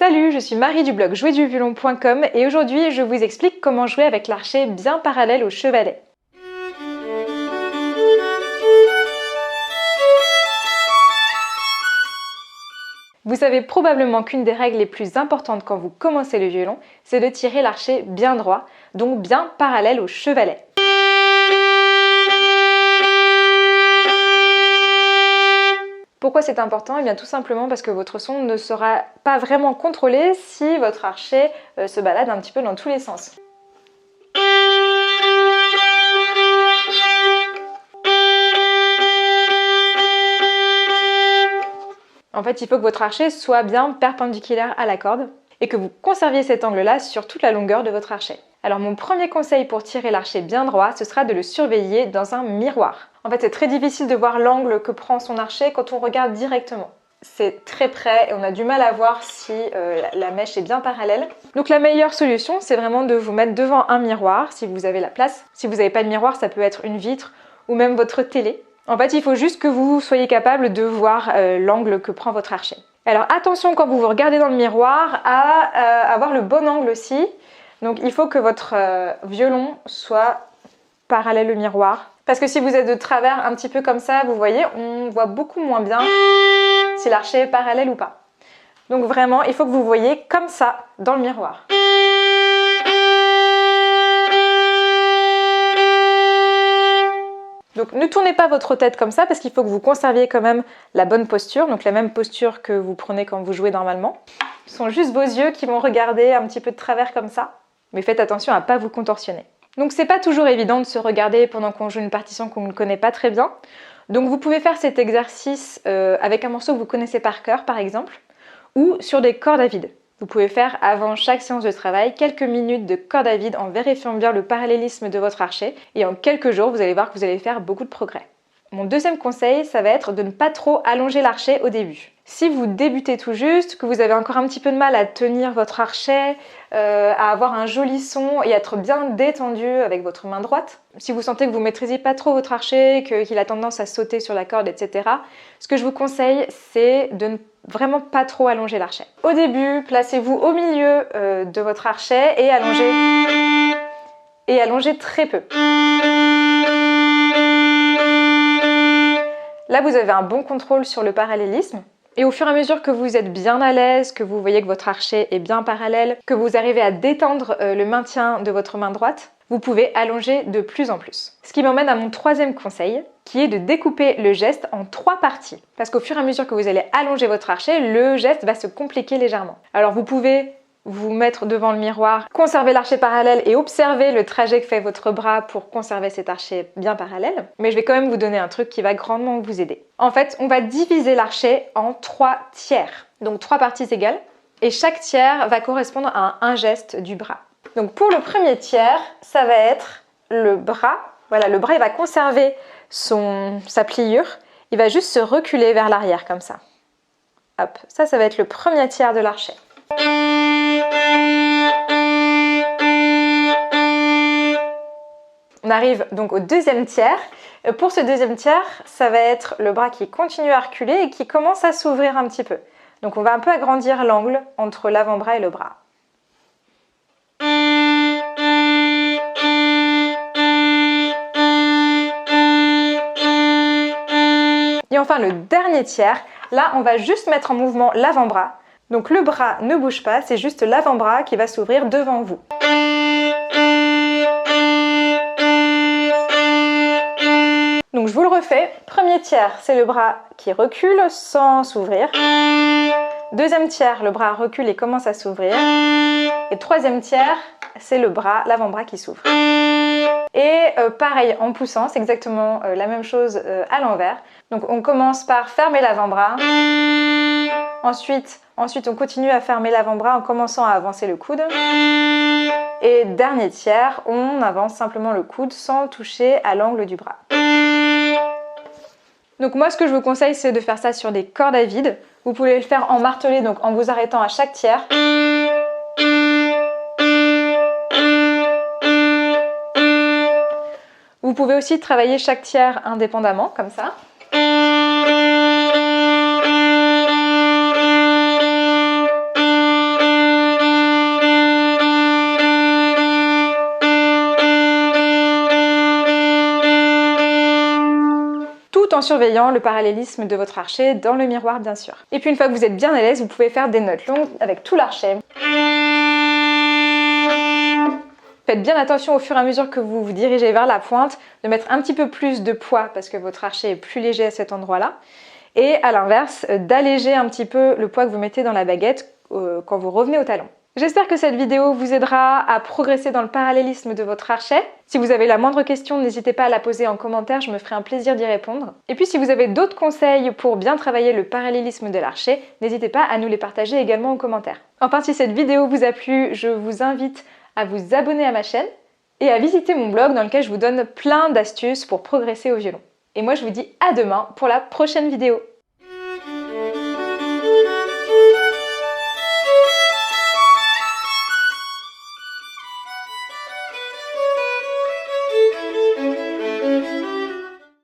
Salut, je suis Marie du blog jouerduviolon.com et aujourd'hui je vous explique comment jouer avec l'archet bien parallèle au chevalet. Vous savez probablement qu'une des règles les plus importantes quand vous commencez le violon, c'est de tirer l'archet bien droit, donc bien parallèle au chevalet. Pourquoi c'est important? Eh bien tout simplement parce que votre son ne sera pas vraiment contrôlé si votre archet se balade un petit peu dans tous les sens. En fait, il faut que votre archet soit bien perpendiculaire à la corde et que vous conserviez cet angle-là sur toute la longueur de votre archet. Alors mon premier conseil pour tirer l'archet bien droit, ce sera de le surveiller dans un miroir. En fait, c'est très difficile de voir l'angle que prend son archet quand on regarde directement. C'est très près et on a du mal à voir si la mèche est bien parallèle. Donc la meilleure solution, c'est vraiment de vous mettre devant un miroir si vous avez la place. Si vous n'avez pas de miroir, ça peut être une vitre ou même votre télé. En fait, il faut juste que vous soyez capable de voir l'angle que prend votre archet. Alors attention quand vous vous regardez dans le miroir à avoir le bon angle aussi. Donc il faut que votre violon soit parallèle au miroir. Parce que si vous êtes de travers un petit peu comme ça, vous voyez, on voit beaucoup moins bien si l'archet est parallèle ou pas. Donc vraiment, il faut que vous voyez comme ça dans le miroir. Donc ne tournez pas votre tête comme ça parce qu'il faut que vous conserviez quand même la bonne posture, donc la même posture que vous prenez quand vous jouez normalement. Ce sont juste vos yeux qui vont regarder un petit peu de travers comme ça, mais faites attention à ne pas vous contorsionner. Donc c'est pas toujours évident de se regarder pendant qu'on joue une partition qu'on ne connaît pas très bien. Donc vous pouvez faire cet exercice avec un morceau que vous connaissez par cœur par exemple, ou sur des cordes à vide. Vous pouvez faire avant chaque séance de travail quelques minutes de corde à vide en vérifiant bien le parallélisme de votre archet et en quelques jours vous allez voir que vous allez faire beaucoup de progrès. Mon deuxième conseil, ça va être de ne pas trop allonger l'archet au début. Si vous débutez tout juste, que vous avez encore un petit peu de mal à tenir votre archet, à avoir un joli son et être bien détendu avec votre main droite, si vous sentez que vous ne maîtrisez pas trop votre archet, qu'il a tendance à sauter sur la corde, etc., ce que je vous conseille, c'est de ne vraiment pas trop allonger l'archet. Au début, placez-vous au milieu de votre archet et allongez très peu. Là, vous avez un bon contrôle sur le parallélisme. Et au fur et à mesure que vous êtes bien à l'aise, que vous voyez que votre archet est bien parallèle, que vous arrivez à détendre le maintien de votre main droite, vous pouvez allonger de plus en plus. Ce qui m'emmène à mon troisième conseil, qui est de découper le geste en 3 parties. Parce qu'au fur et à mesure que vous allez allonger votre archet, le geste va se compliquer légèrement. Alors vous pouvez vous mettre devant le miroir, conserver l'archet parallèle et observer le trajet que fait votre bras pour conserver cet archet bien parallèle. Mais je vais quand même vous donner un truc qui va grandement vous aider. En fait, on va diviser l'archet en 3 tiers, donc 3 parties égales, et chaque tiers va correspondre à un geste du bras. Donc pour le premier tiers, ça va être le bras. Voilà, le bras il va conserver sa pliure, il va juste se reculer vers l'arrière comme ça. Hop, ça va être le premier tiers de l'archet. On arrive donc au deuxième tiers. Pour ce deuxième tiers, ça va être le bras qui continue à reculer et qui commence à s'ouvrir un petit peu. Donc on va un peu agrandir l'angle entre l'avant-bras et le bras. Et enfin le dernier tiers, là on va juste mettre en mouvement l'avant-bras. Donc le bras ne bouge pas, c'est juste l'avant-bras qui va s'ouvrir devant vous. Donc je vous le refais. Premier tiers, c'est le bras qui recule sans s'ouvrir. Deuxième tiers, le bras recule et commence à s'ouvrir. Et troisième tiers, c'est l'avant-bras qui s'ouvre. Et pareil, en poussant, c'est exactement la même chose à l'envers. Donc on commence par fermer l'avant-bras. Ensuite, on continue à fermer l'avant-bras en commençant à avancer le coude. Et dernier tiers, on avance simplement le coude sans toucher à l'angle du bras. Donc moi, ce que je vous conseille, c'est de faire ça sur des cordes à vide. Vous pouvez le faire en martelé, donc en vous arrêtant à chaque tiers. Vous pouvez aussi travailler chaque tiers indépendamment, comme ça. en surveillant le parallélisme de votre archet dans le miroir bien sûr. Et puis une fois que vous êtes bien à l'aise, vous pouvez faire des notes longues avec tout l'archet. Faites bien attention au fur et à mesure que vous vous dirigez vers la pointe, de mettre un petit peu plus de poids parce que votre archet est plus léger à cet endroit-là. Et à l'inverse, d'alléger un petit peu le poids que vous mettez dans la baguette quand vous revenez au talon. J'espère que cette vidéo vous aidera à progresser dans le parallélisme de votre archet. Si vous avez la moindre question, n'hésitez pas à la poser en commentaire, je me ferai un plaisir d'y répondre. Et puis si vous avez d'autres conseils pour bien travailler le parallélisme de l'archet, n'hésitez pas à nous les partager également en commentaire. Enfin, si cette vidéo vous a plu, je vous invite à vous abonner à ma chaîne et à visiter mon blog dans lequel je vous donne plein d'astuces pour progresser au violon. Et moi je vous dis à demain pour la prochaine vidéo.